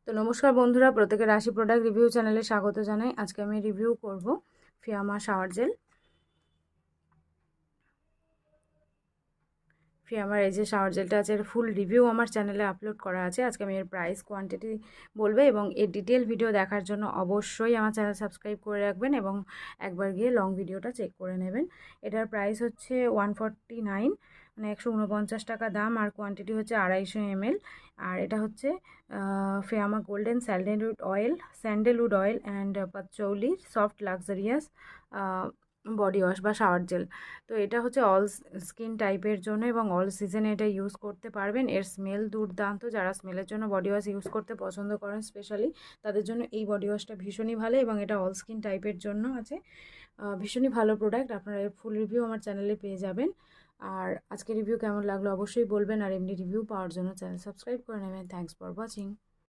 তো নমস্কার বন্ধুরা, প্রত্যেকের রাশি প্রোডাক্ট রিভিউ চ্যানেলে স্বাগত জানাই। আজকে আমি রিভিউ করব ফিয়ামা শাওয়ার জেল। ফিয়ামার এই যে শাওয়ার জেলটা আছে, এর ফুল রিভিউ আমার চ্যানেলে আপলোড করা আছে। আজকে আমি এর প্রাইস, কোয়ান্টিটি বলবে এবং এর ডিটেল ভিডিও দেখার জন্য অবশ্যই আমার চ্যানেল সাবস্ক্রাইব করে রাখবেন এবং একবার গিয়ে লং ভিডিওটা চেক করে নেবেন। এটার প্রাইস হচ্ছে 149, মানে 149 টাকা দাম, আর কোয়ান্টিটি হচ্ছে 250 ml। আর এটা হচ্ছে Fiama golden sandalwood oil and patchouli soft luxurious body wash বা শাওয়ার জেল। তো এটা হচ্ছে অল স্কিন টাইপের জন্য এবং অল সিজনে এটা ইউজ করতে পারবেন। এর স্মেল দুর্দান্ত, যারা স্মেলের জন্য বডি ওয়াশ ইউজ করতে পছন্দ করেন স্পেশালি, তাদের জন্য এই বডি ওয়াশটা ভীষণই ভালো এবং এটা অল স্কিন টাইপের জন্য আছে। ভীষণই ভালো প্রোডাক্ট। আপনারা এর ফুল রিভিউ আমার চ্যানেলে পেয়ে যাবেন। আর আজকে রিভিউ কেমন লাগলো অবশ্যই বলবেন, আর এমনি রিভিউ পাওয়ার জন্য চ্যানেল সাবস্ক্রাইব করে নেবেন। Thanks for watching.